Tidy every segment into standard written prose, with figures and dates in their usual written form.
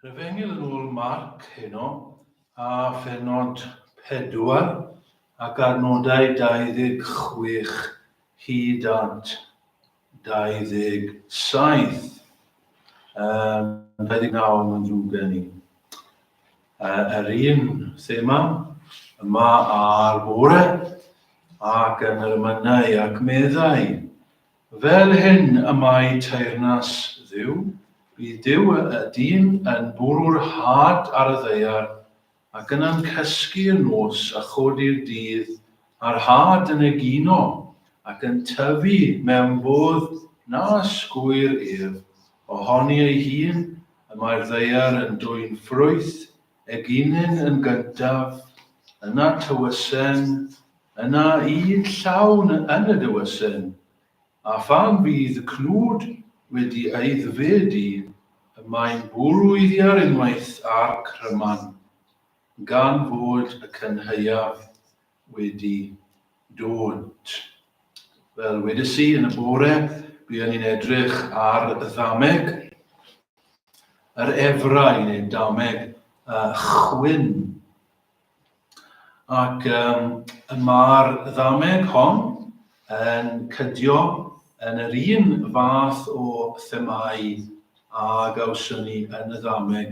Rhyfengil yn ôl Marc heno a phenod 4 ac adnodau 26 hyd at 27. 29 yn drwg gen i. Yr un thema yma ar bore ac yn yr ymynau ac meddai. Fel hyn y mae teyrnas Dduw, bydd Duw y dyn yn bwrw'r had ar y ddeiar ac yn cysgu y nos a chodi'r dydd a'r had yn egino ac yn tyfu mewn bodd na sgwyr ef. Ohoni ei hun y mae'r ddeiar yn dwyn ffrwyth, eginyn yn gyntaf, yna tywysen, yna un llawn yn y dywysen, a phan bydd y cnwd wedi eiddfedu, mae'n bwrwyddiar unwaith a'r cryman, gan fod y cynheuaf wedi dod. Fel wedys i yn y bore, byddwn ni'n edrych ar ddameg yr efrau neu dameg chwyn. Ac mae'r ddameg hon yn cydio yn yr un fath o themau a gawson ni yn y ddameg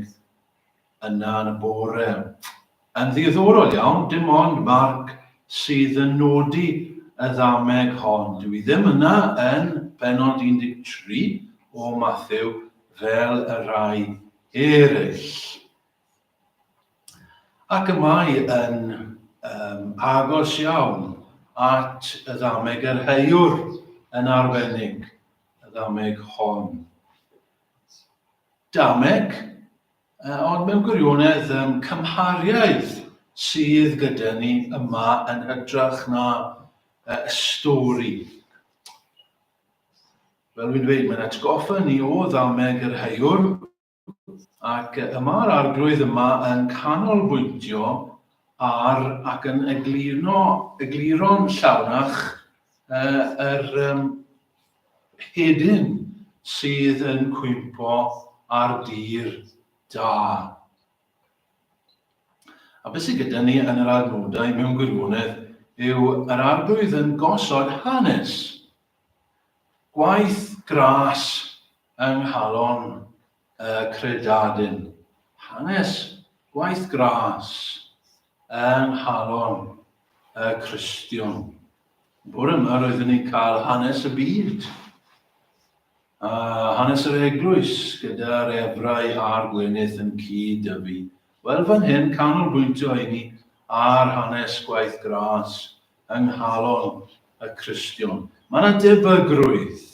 yna yn y bore. Yn ddiddorol iawn, dim ond Marc sydd yn nodi y ddameg hon. Dwi ddim yna yn pennod 13 o Mathew fel y rai eraill. Ac y mae yn agos iawn at y ddameg yr heiwr yn arbennig, y ddameg hon. Dameg, ond mewn gwirionedd cymhariaeth sydd gyda ni yma yn hytrach na stori. Fel fi'n dweud, mae'n atgoffa ni o ddameg yr heiwr, ac yma'r arglwydd yma yn canolbwyntio ar ac yn egluro'n llawnach yr hedyn sydd yn cwympo ar dir da. A beth sydd gyda ni yn yr adnodau mewn gwirionedd yw yr arglwydd yn gosod hanes, gwaith gras yng nghalon credadyn. Hanes gwaith gras yng nghalon Cristion. Bore yma roeddwn ni'n cael hanes y byd. Hanes yr eglwys gyda'r efrau a'r gwenydd yn cyd-dyfu. Wel fan hyn canolbwyntio i ni ar hanes gwaith gras yng nghalon y Cristion. Mae yna debygrwydd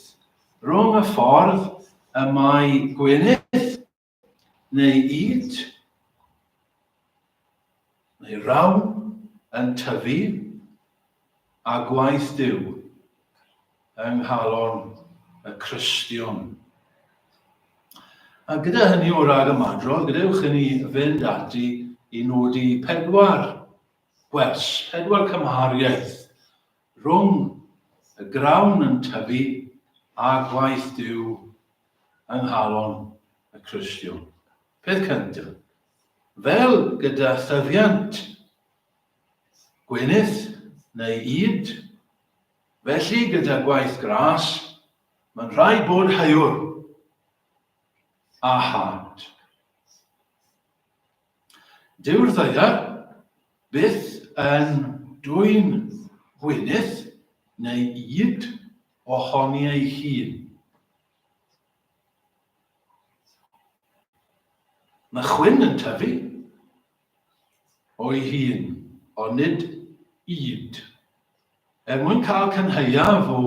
rhwng y ffordd y mae gwenydd neu yd neu rawn yn tyfu a gwaith Duw yng nghalon y Cristion. A gyda hynny o rag ymadrodd, gadewch i ni fynd ati i nodi 4 cymhariaeth rhwng y grawn yn tyfu a gwaith Duw yng nghalon y Cristion. Peth cyntaf, fel gyda thyddiant gwenydd neu yd, felly gyda gwaith gras, mae'n rhaid bod heiwr a had. Dyw'r ddeiar byth yn dwyn gwenydd neu yd ohoni ei hun. Mae chwyn yn tyfu o'i hun, ond nid yd. Mwyn cael cynheuaf o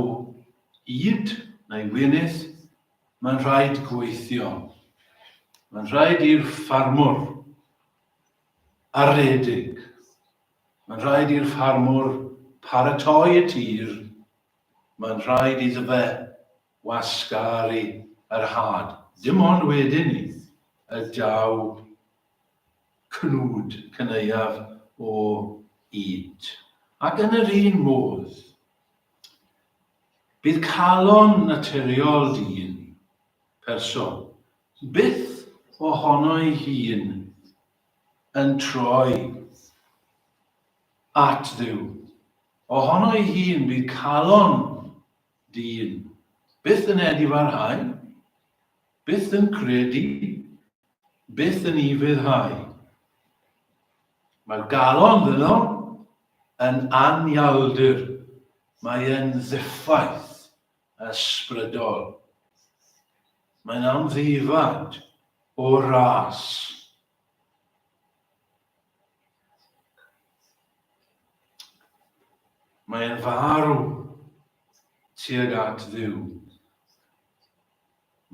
yd neu gwenydd, mae'n rhaid gweithio. Mae'n rhaid i'r ffarmwr aredig. Mae'n rhaid i'r ffarmwr paratoi y tir. Mae'n rhaid iddo fe wasgaru yr had. Dim ond wedyn ni y daw cnwd cyneuaf o yd. Ac yn yr un modd, bydd calon naturiol dyn, person, byth ohono ei hun yn troi at Dduw. Ohono ei hun bydd calon dyn, byth yn edifarhau, byth yn credu, byth yn ifeddhau. Mae'r galon ddyn yn anialdir, mae e'n ddiffaith ysbrydol. Mae'n amddifad o ras. Mae'n farw tuag at Dduw.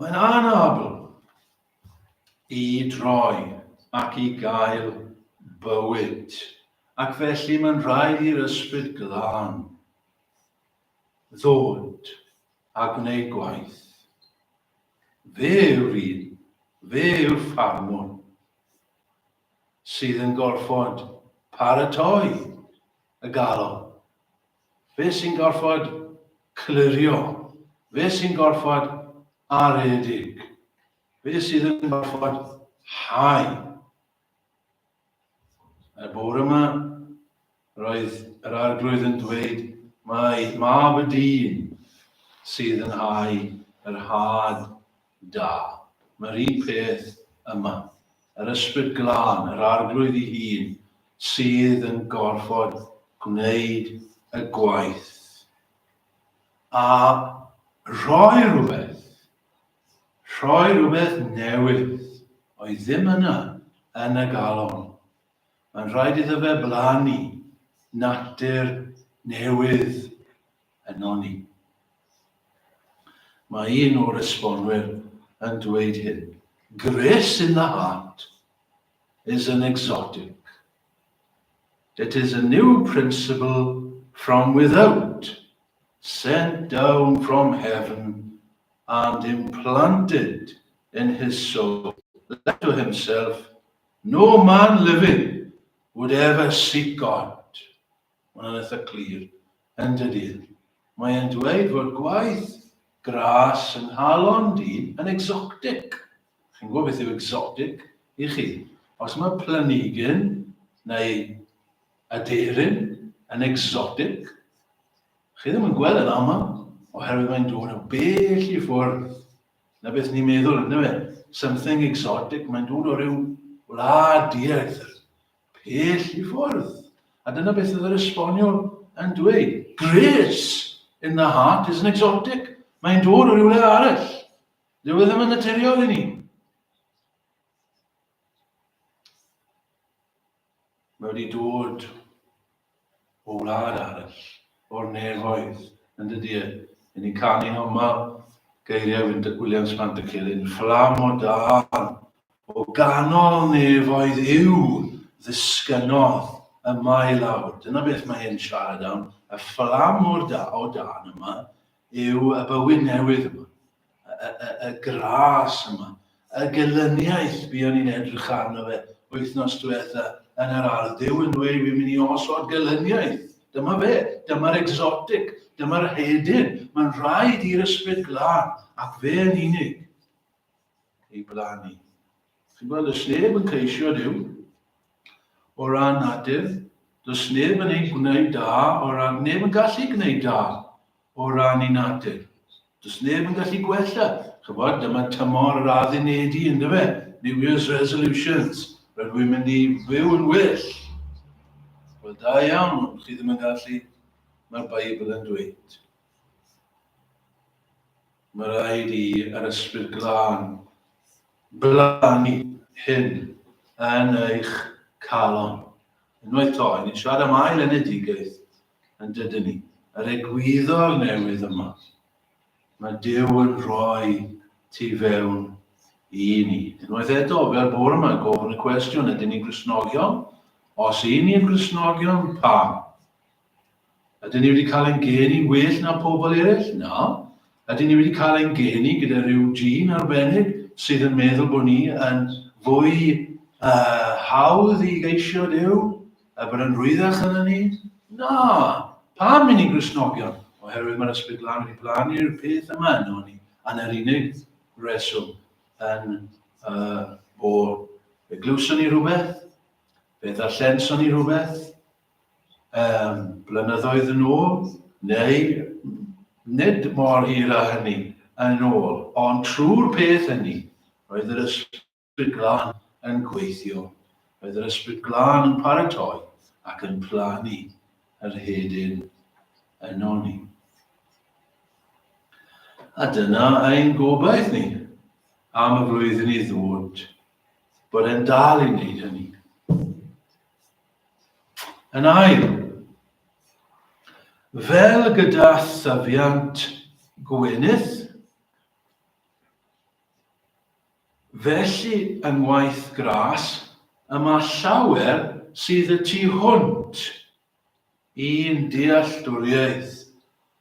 Mae'n anabl i droi ac i gael bywyd, ac felly mae'n rhaid i'r ysbryd glân ddod a gwneud gwaith. Fe yw'r un, fe yw'r ffarmwr sydd yn gorfod paratoi y galon. Fe sy'n gorfod clirio, fe sy'n gorfod aredig, fe sydd yn gorfod hau. Y bore yma, roedd yr arglwydd yn dweud mae mab y dyn sydd yn hau yr had da. Mae'r un peth yma. Yr ysbryd glân, yr arglwydd ei hun, sydd yn gorfod gwneud y gwaith. A rhoi rhywbeth newydd oedd ddim yna yn y galon. Mae'n rhaid iddo fe blannu natur newydd yno ni. Mae un o'r esbonwyr yn dweud hyn. Grace in the heart is an exotic. It is a new principle from without, sent down from heaven and implanted in his soul. Left to himself, no man living would ever seek God. Mae'n eitha clir yn dydy. Mae'n dweud fod gwaith gras yn halon dyn yn exotic. Chi'n gwybod beth yw exotic i chi? Os mae planhigyn neu aderyn yn exotic, chi ddim yn gweld yn aml, oherwydd mae'n dod o bell i ffwrdd. Na beth ni'n meddwl, yna fe? Something exotic, mae'n dod o ryw wlad diarth, pell i ffwrdd. A dyna beth oedd yr esboniol yn dweud. Grace in the heart is an exotic. Mae'n dod o rywle arall. Dyw e ddim yn naturiol i ni. Mae wedi dod o wlad arall, o'r nefoedd, yn dydy e. Yn ni'n canu hwma geiriau William Spantacelyn, fflam o dan, o ganol nefoedd yw ddisgynodd y mae lawr. Dyna beth mae hyn siarad am. Y fflam o dan yma yw y bywyd newydd yma, y gras yma, y gelyniaeth buon ni'n edrych arno fe wythnos diwetha yn yr ardd. Dyw yn dweud fi'n mynd i osod gelyniaeth. Dyma fe, dyma'r exotic, dyma'r hedyn. Mae'n rhaid i'r ysbryd glân ac fe yn unig i blannu. Chi'n gweld, does neb yn ceisio Dyw o ran natur, does neb yn ei gwneud da o ran, neb yn gallu gwneud da o ran ei natur. Does neb yn gallu gwella. Chybod, dyma tymor yr addunedi ynddo fe. New Year's resolutions. Rydw i'n mynd i fyw yn wyll. Wel, da iawn, chi ddim yn gallu, mae'r Beibl yn dweud. Mae rhaid i yr ysbryd glân blannu hyn yn eich calon. Unwaith to, ni'n siarad am ail enedigaeth yn dydyn ni. Yr egwyddor newydd yma. Mae Dyw yn rhoi ti fewn i ni. Unwaith eto, fel bore yma, gofyn y cwestiwn, ydyn ni'n Gristnogion? Os i ni'n Gristnogion, pam? Ydyn ni wedi cael ein geni well na pobl eraill? Na. Ydyn ni wedi cael ein geni gyda rhyw gene arbennig sydd yn meddwl bod ni yn fwy hawdd i geisio Dyw? A bod yn rwyddach yna ni? Na. Pam i ni'n Gristnogion? Oherwydd mae'r ysbryd glân wedi blannu'r peth yma yno ni, a'n yr unig reswm yn o eglwson ni rhywbeth, fe ddarllenson ni rhywbeth, blynyddoedd yn ôl, neu nid mor hir â hynny yn ôl, ond trwy'r peth hynny, roedd yr ysbryd glân yn gweithio, roedd yr ysbryd glân yn paratoi ac yn plannu yr hedyn yno ni. A dyna ein gobaith ni am y flwyddyn i ddod, bod e'n dal i wneud hynny. Yn ail, fel gyda thyfiant gwynydd, felly yng ngwaith gras, yma llawer sydd y tu hwnt i'n dealltwriaeth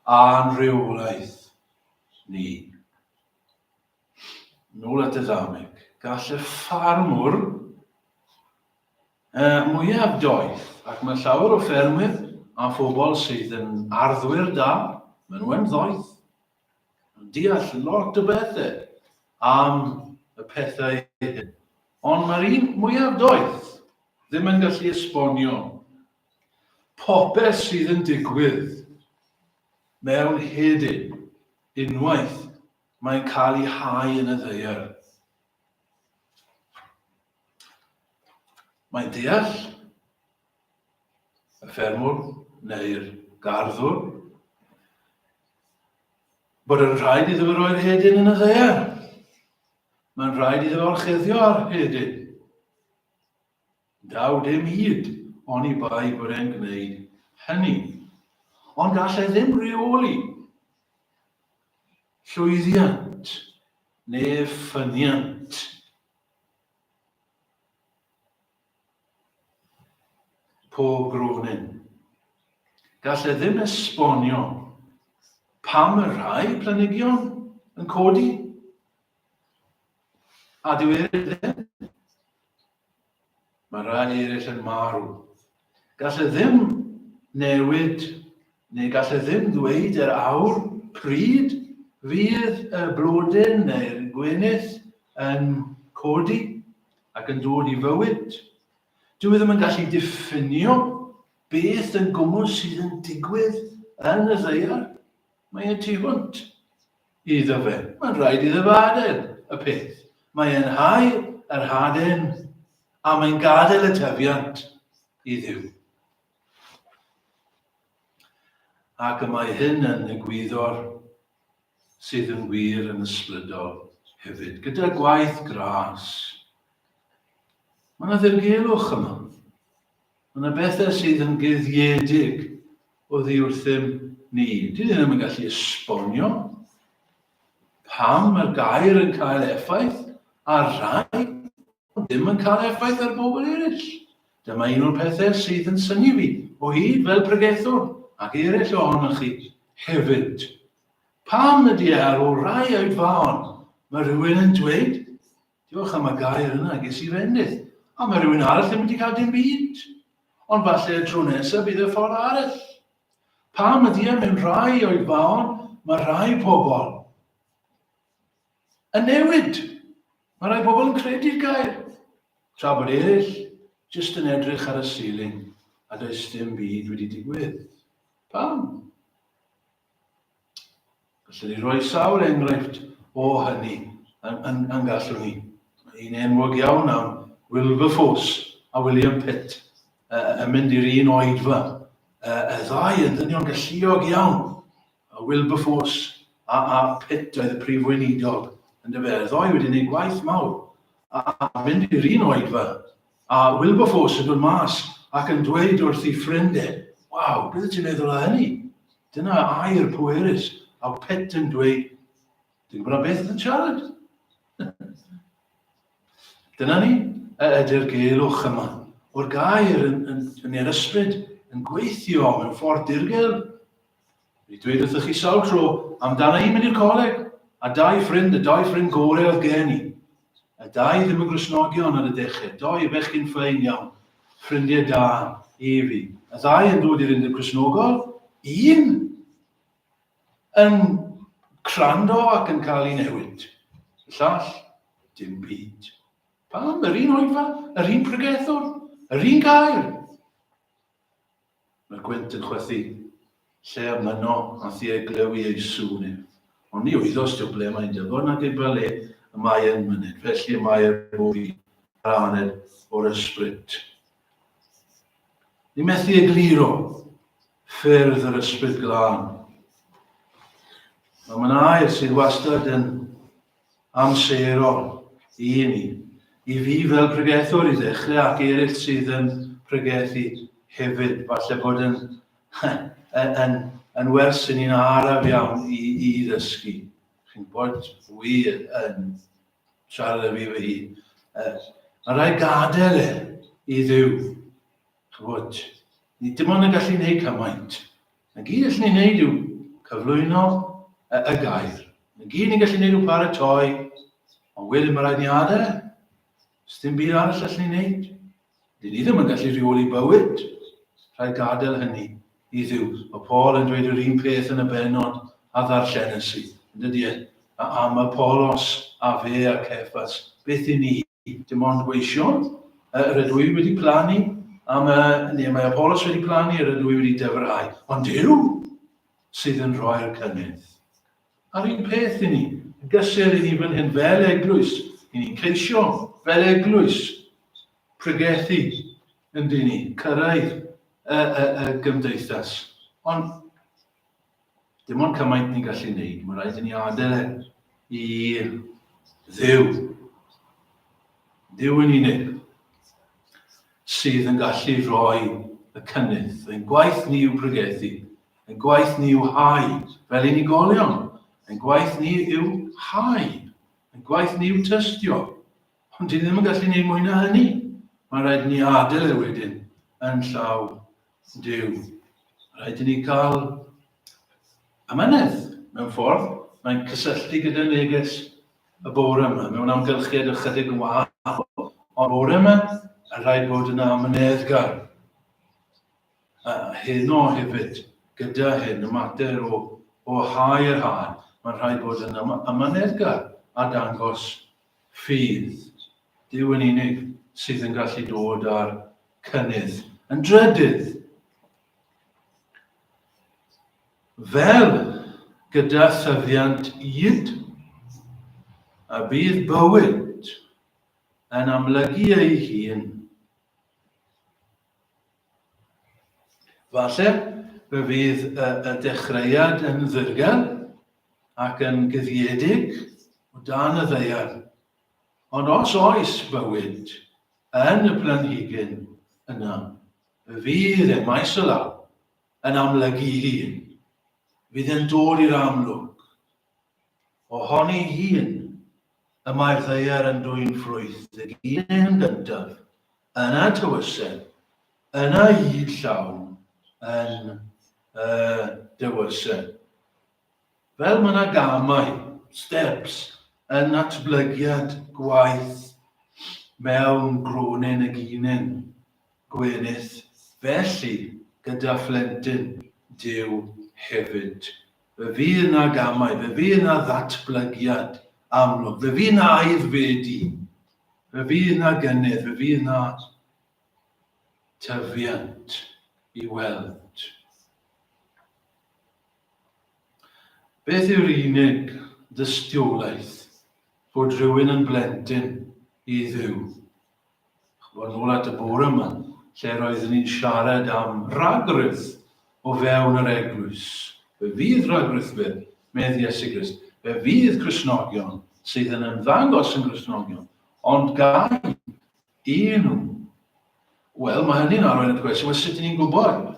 a'n rheolaeth ni. Nôl at y ddameg, gall y ffarmwr mwyaf doeth, ac mae llawer o ffermwyr a phobl sydd yn arddwyr da, maen nhw yn ddoeth, yn deall lot o bethau am y pethau hyn. Ond mae'r un mwyaf doeth ddim yn gallu esbonio popeth sydd yn digwydd mewn hedyn unwaith mae'n cael ei hau yn y ddaear. Mae'n deall y ffermwr neu'r garddwr bod yn rhaid iddo roi'r hedyn yn y ddaear. Mae'n rhaid iddo orchuddio ar hedyn. Daw dim hyd oni bai bod e'n gwneud hynny. Ond gall e ddim reoli llwyddiant neu ffyniant pob gronyn. Gall e ddim esbonio pam y rhai planhigion yn codi a dyw eraill ddim. Mae rhai eraill yn marw. Gall e ddim newid, neu gall e ddim ddweud yr awr pryd fydd y blodyn neu'r gwenydd yn codi ac yn dod i fywyd. Dyw e ddim yn gallu diffinio beth yn gwmws sydd yn digwydd yn y ddaear. Mae e'n tu hwnt iddo fe. Mae'n rhaid iddo fe adael y peth. Mae'n hau yr hadyn a mae'n gadael y tyfiant i Dduw. Ac y mae hyn yn ddigwyddor sydd yn wir yn ysbrydol hefyd. Gyda gwaith gras, mae yna ddirgelwch yma. Mae yna bethau sydd yn guddiedig oddi wrthym ni. Dyn ni ddim yn gallu esbonio pam mae'r gair yn cael effaith ar rai, ond ddim yn cael effaith ar bobl eraill. Dyma un o'r pethau sydd yn syni fi o hyd fel pregethwr ac eraill ohonoch chi hefyd. Pam ydy ar o rai oedfaon mae rhywun yn dweud, diolch am y gair yna, ges i fendydd, a mae rhywun arall ddim wedi cael dim byd. Ond falle tro nesaf bydd y ffordd arall. Pam ydy mewn rai oedfaon, mae rai pobl yn newid. Mae rai pobl yn credu'r gair. Tra bod eraill jyst yn edrych ar y ceiling a does dim byd wedi digwydd. Pam? Gallwn ni roi sawl enghraifft o hynny yn gallwn ni. Un enwog iawn am Wilberforce a William Pitt yn mynd i'r un oedfa. Y ddau yn ddynion galluog iawn. Wilberforce a Pitt oedd y prif weinidog. Y ddau wedi gwneud gwaith mawr a mynd i'r un oedfa. A Wilberforce yn dod mas ac yn dweud wrth ei ffrindau, waw, beth ti'n meddwl o hynny? Dyna air pwerus. A Pitt yn dweud, dwi'n gwybod beth yn siarad. Dyna ni ydy'r gelwch yma. O'r gair yn yr ysbryd yn gweithio mewn ffordd dirgel. Fi dweud wrthych chi sawl tro amdana i mynd i'r coleg, a y dau ffrind gorau oedd gen i. Y dau ddim yn Gristnogion ar y dechrau, dau bechgyn ffein iawn, ffrindiau da i fi. Y ddau yn dod i'r Undeb Gristnogol, un yn crando ac yn cael ei newid. Y llall, dim byd. Pam? Yr un oedfa? Yr un pregethwr? Yr un gair? Mae'r gwynt yn chwythu lle amlyno a thi eglewi ei sŵn. Ond ni wyddos dio ble mae'n dyfod nag ei bale y mae yn mynydd. Felly y mae yn fwy ar aned o'r ysbryd. Ni methu egluro ffyrdd yr ysbryd glân. Mae'n air sydd wastad yn amserol i ni. I fi fel pregethwr i ddechrau ac eraill sydd yn pregethu hefyd. Falle bod yn wers yn un araf iawn i ddysgu. Chi'n bod wir yn siarad â fi fy hun. Mae rhaid gadael i ddiw. Chybod, ni dim ond yn gallu gwneud cymaint. Na gyd allan ni'n gwneud yw cyflwyno y gair. Na gyd ni'n gallu gwneud yw paratoi, ond wedyn mae rhaid ni adael. Os dim byd arall allan ni'n gwneud. Dyn ni ddim yn gallu rheoli bywyd. Rhaid gadael hynny i ddiw. Mae Paul yn dweud yr un peth yn y benod a ddarllenysu. Ydy e? Am Apollos a fe a Cephas. Beth I ni? Dim ond gweithio. Yr ydw I wedi plannu. Mae Apollos wedi plannu, yr ydw I wedi dyfrhau. Ond Duw sydd yn rhoi'r cynnydd. A'r un peth I ni. Gysur I ni fan hyn fel eglwys. I ni ceisio fel eglwys. Pregethu yn dyn ni. Cyrraedd y gymdeithas. Ond dim ond cymaint ni'n gallu gwneud. Mae rhaid I ni adael I ddiw. Ddiw yn unig sydd yn gallu rhoi y cynnydd. Ein gwaith ni yw pregethu. Ein gwaith ni yw hau. Fel unigolion. Ein gwaith ni yw hau. Ein gwaith ni yw tystio. Ond dyn ni ddim yn gallu gwneud mwy na hynny. Mae rhaid ni adael wedyn yn llaw Duw. Rhaid I ni cael amynedd mewn ffordd. Mae'n cysylltu gyda neges y bore yma. Mewn amgylchiad ychydig yn wahanol. Ond bore yma, rhaid bod yna amyneddgar. Heno hefyd, gyda hyn, y mater o hau yr had. Mae'n rhaid bod yna amyneddgar a dangos ffydd. Duw yn unig sydd yn gallu dod â'r cynnydd. Yn drydydd, fel gyda thyfiant yd, a bydd bywyd yn amlygu ei hun. Falle fe fydd y dechreuad yn ddirgel ac yn gyddiedig o dan y ddeiar. Ond os oes bywyd yn y planhigyn yna, fe fydd e maes o law yn amlygu hun. Fydd e'n dod i'r amlwg. Ohoni hun y mae'r ddeiar yn dwy'n ffrwyth. Y un yn gyntaf, yna tywysau, yna hyd llawn yn dywysau. Fel mae yna gamau, steps, yn natblygiad gwaith mewn gronyn y gynyn gwenydd. Felly, gyda phlentyn Duw hefyd. Fe fydd yna gamau, fe fydd yna ddatblygiad amlwg, fe fydd yna aeddfedu, fe fydd yna gynnydd, fe fydd yna tyfiant I weld. Beth yw'r unig dystiolaeth bod rhywun yn blentyn I ddiw? Chybod nôl at y bore yma, lle roeddwn ni'n siarad am ragrydd o fewn yr eglwys. Fe fydd ragrydd fe, meddi Iesu Grist. Fe fydd Cristnogion sydd yn ymddangos yn Cristnogion. Ond gai un nhw. Wel, mae hynny'n arwain at gwestiwn, wel sut ni'n gwybod?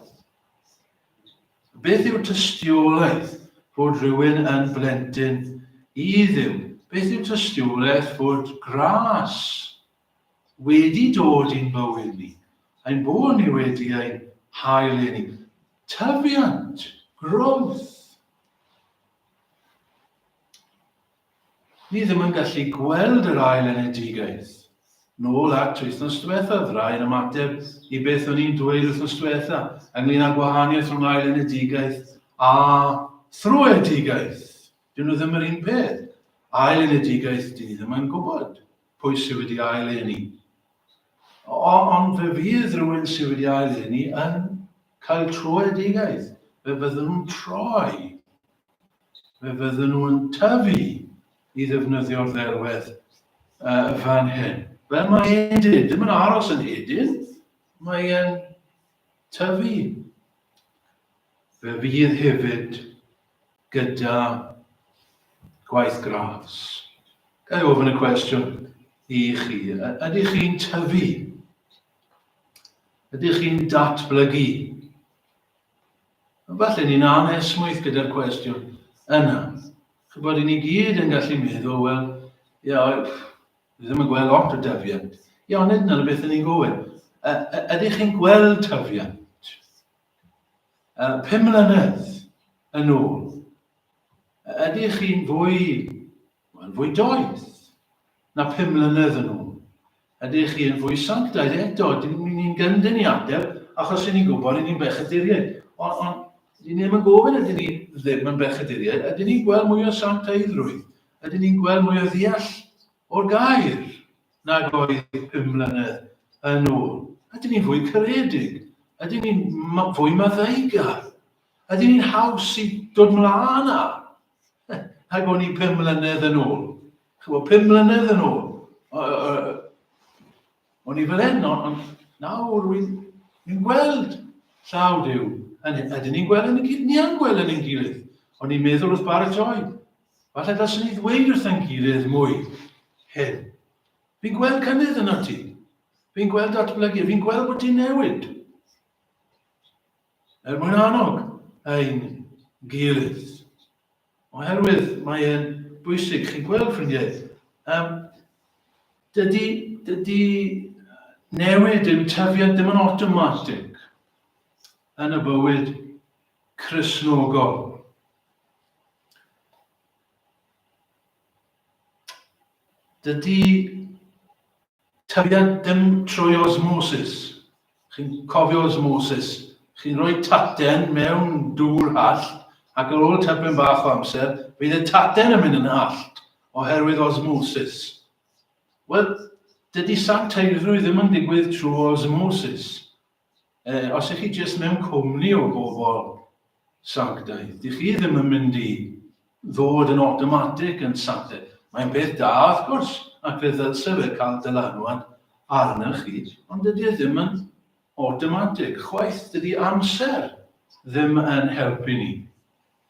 Beth yw'r tystiolaeth bod rhywun yn blentyn I ddiw? Beth yw'r tystiolaeth bod gras wedi dod i'n bywyd ni? Ein bod ni wedi ein hael I ni. Tyfiant, growth. Ni ddim yn gallu gweld yr ail enedigaeth. Nôl at wythnos diwethaf, rhaid ymateb I beth o'n i'n dweud wythnos diwethaf, ynglŷn â gwahaniaeth rhwng ail enedigaeth a thrwyedigaeth. Dyn nhw ddim yr un peth. Ail enedigaeth, dyn ni ddim yn gwybod pwy sydd wedi ail-eni. Ond fe fydd rhywun sydd wedi ail-eni yn cael troedigaeth. Fe fydden nhw'n troi. Fe fydden nhw'n tyfu i ddefnyddio'r ddelwedd fan hyn. Fel mae Edyn, dim yn aros yn Edyn, mae e'n tyfu. Fe fydd hefyd gyda gwaith gras. Gai ofyn y cwestiwn i chi, ydych chi'n tyfu? Ydych chi'n datblygu? Falle ni'n anesmwyth gyda'r cwestiwn yna. Chybod, i ni gyd yn gallu meddwl, wel, ddim yn gweld lot o dyfiant. Ond nid yna beth ni'n gofyn. Ydych chi'n gweld tyfiant? 5 mlynedd yn ôl. Ydych chi'n fwy doeth na 5 mlynedd yn ôl? Ydych chi'n fwy sanctaidd eto? Ni'n gyndyn i ateb, achos ni'n gwybod ni'n bechaduriaid. Ond ni ddim yn gofyn ydyn ni ddim yn bechaduriaid. Ydyn ni'n gweld mwy o sanctaiddrwydd? Ydyn ni'n gweld mwy o ddeall o'r gair nag oedd 5 mlynedd yn ôl? Ydyn ni'n fwy caredig? Ydyn ni'n fwy maddeugar? Ydyn ni'n haws i dod mlaen â? Ag o'n i 5 mlynedd yn ôl. 5 mlynedd yn ôl. O'n i fel hyn, ond nawr ni'n gweld llaw Duw. Ydyn ni'n gweld yn y gilydd? Ni yn gweld yn ein gilydd. O'n i'n meddwl wrth baratoi. Falle dylswn ni ddweud wrth ein gilydd mwy hyn. Fi'n gweld cynnydd yna ti. Fi'n gweld datblygu. Fi'n gweld bod ti'n newid. Mwyn annog ein gilydd. Oherwydd mae e'n bwysig, chi'n gweld ffrindiau, dydy newid yw tyfiant ddim yn automatic yn y bywyd Cristnogol. Dydy tyfiant ddim trwy osmosis. Chi'n cofio osmosis. Chi'n rhoi taten mewn dŵr hall, ac ar ôl tipyn bach o amser, bydd y taten yn mynd yn hallt oherwydd osmosis. Wel, dydy sancteiddrwydd ddim yn digwydd trwy osmosis. Os ych chi jyst mewn cwmni o bobl sanctaidd, ydych chi ddim yn mynd i ddod yn automatic yn sanctaidd. Mae'n beth da, wrth gwrs, ac fe ddylse fe cael dylanwad arnoch chi, ond dydy e ddim yn automatic. Chwaith, dydy amser ddim yn helpu ni.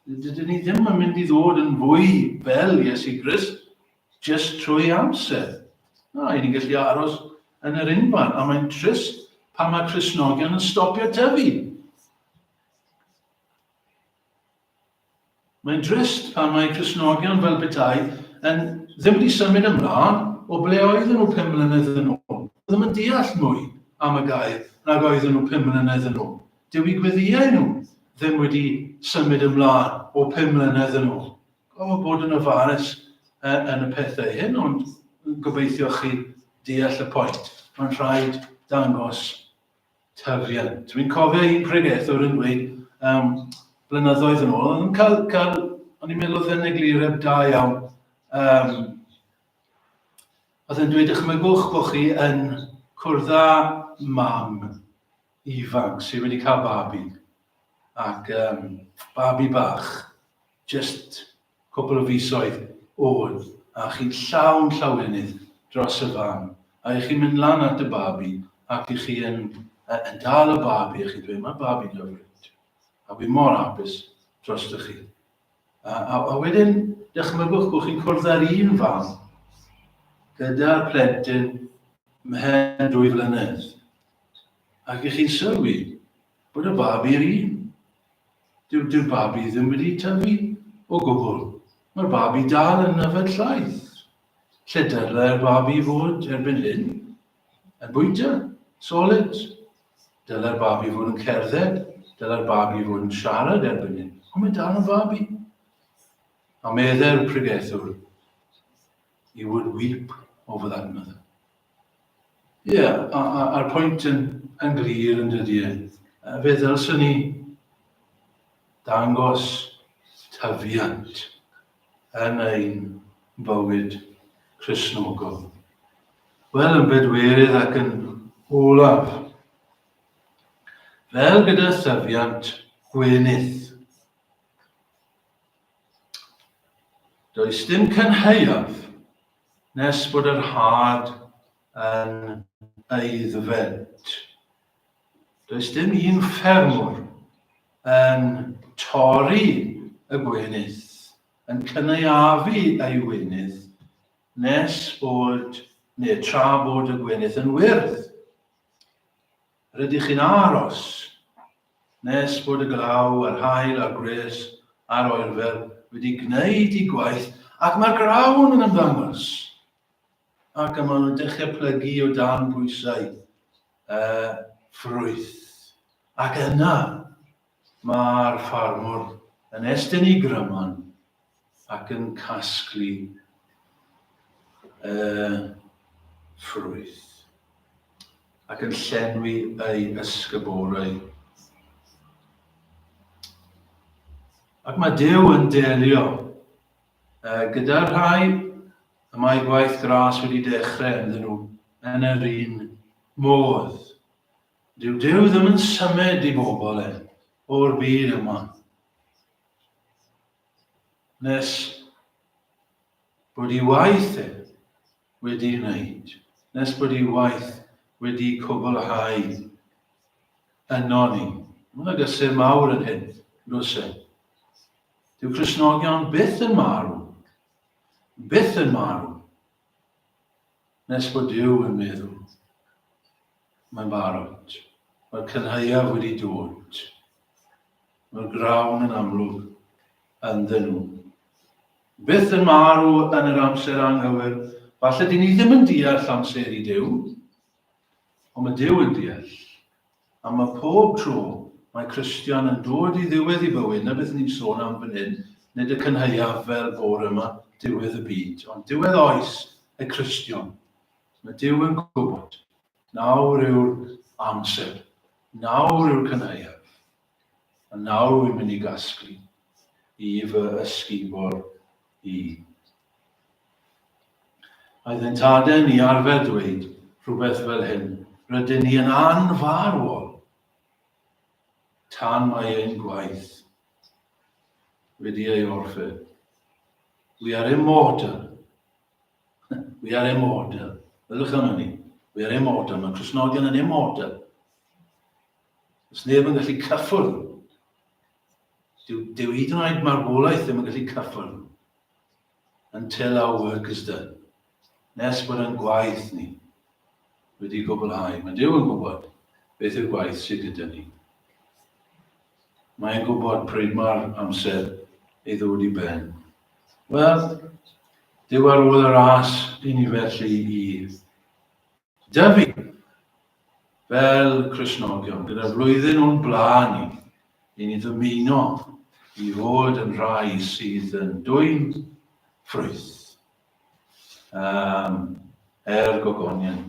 Dydyn ni ddim yn mynd i ddod yn fwy fel Iesu Grist jyst trwy amser. I ni'n gallu aros yn yr unfan, a mae'n trist pan mae Cristnogion yn stopio tyfu. Mae'n trist pan mae Cristnogion fel petai yn ddim wedi symud ymlaen o ble oedden nhw 5 mlynedd yn ôl. Ddim yn deall mwy am y gair nag oedden nhw 5 mlynedd yn ôl. Dyw eu gweddiau nhw ddim wedi symud ymlaen o 5 mlynedd yn ôl. Gofod bod yn ofalus yn y pethau hyn, ond gobeithio chi deall y pwynt. Mae'n rhaid dangos tyfiant. Dwi'n cofio un pregethwr yn dweud blynyddoedd yn ôl, o'n i'n meddwl oedd yn eglureb da iawn. Oedd yn dweud, dychmygwch bod chi yn cwrdd â mam ifanc sydd wedi cael babi. Ac babi bach, just cwbl o fisoedd oed, a chi'n llawn llawenydd dros y fan. A chi'n mynd lan at y babi, ac chi yn dal y babi, a chi'n dweud, mae babi'n hyfryd. A fi mor hapus dros dy chi. A wedyn, dychmygwch bod chi'n cwrdd ar un fan, gyda'r plentyn mhen 2 flynedd. Ac chi'n sylwi bod y babi'r un. Dyw'r babi ddim wedi tyfu o gwbl. Mae'r babi dal yn yfed llaeth. Lle dylai'r babi fod erbyn hyn yn bwyta, solid. Dylai'r babi fod yn cerdded, dylai'r babi fod yn siarad erbyn hyn. Ond mae dal yn babi. A meddai'r pregethwr, he would weep over that mother. A'r pwynt yn glir yn dydy. Fe ddylswn ni dangos tyfiant yn ein bywyd Cristnogol. Wel, yn bedwerydd ac yn olaf, fel gyda saffiant gwenydd, does dim cynheuaf nes bod yr had yn eiddfed. Does dim un ffermwr yn torri y gwenydd, yn cynaeafu ei wynydd, nes bod, neu tra bod y gwenydd yn wyrdd. Rydych chi'n aros, nes bod y glaw a'r haul a'r gres a'r oerfer wedi gwneud ei gwaith, ac mae'r grawn yn ymddangos. Ac yma nhw'n dechrau plygu o dan bwysau ffrwyth. Ac yna mae'r ffarmwr yn estyn ei gryman ac yn casglu ffrwyth ac yn llenwi ei ysgyborau. Ac mae Duw yn delio gyda'r rhai y mae gwaith gras wedi dechrau ynddyn nhw yn yr un modd. Dyw Duw ddim yn symud i bobl o'r byd yma. Nes bod ei waith wedi wneud, nes bod ei waith wedi cwblhau yno ni. Mae'n gysur mawr yn hyn, does e? Dyw Cristnogion byth yn marw, nes bod Duw yn meddwl. Mae'n barod. Mae'r cynheuaf wedi dod. Mae'r grawn yn amlwg ynddyn nhw. Byth yn marw yn yr amser anghywir. Falle dyn ni ddim yn deall amser i Duw, ond mae Duw yn deall. A mae pob tro mae Cristion yn dod i ddiwedd i bywyd, na beth ni'n sôn am fan hyn, nid y cynheuaf fel bore yma, diwedd y byd, ond diwedd oes y Cristion. Mae Duw yn gwybod, nawr yw'r amser, nawr yw'r cynheuaf, a nawr wy'n mynd i gasglu i fy ysgubor i. Oedd yn tadau ni arfer dweud rhywbeth fel hyn, rydyn ni yn anfarwol tan mae ein gwaith wedi ei orffen. We are immortal. We are immortal. Ydych am hynny? We are immortal. Mae Cristnogion yn immortal. Os neb yn gallu cyffwrdd. Dyw hyd yn oed marwolaeth ddim yn gallu cyffwrdd. Until our work is done. Nes bod yn gwaith ni wedi gwblhau. Mae Duw yn gwybod beth yw'r gwaith sydd gyda ni. Mae'n gwybod pryd mae'r amser ei ddod i ben. Wel, Duw ar ôl y ras i ni felly i dyfu fel Cristnogion, gyda flwyddyn o'n blaen i ni ddymuno i fod yn rhai sydd yn dwyn ffrwyth. Gogonion.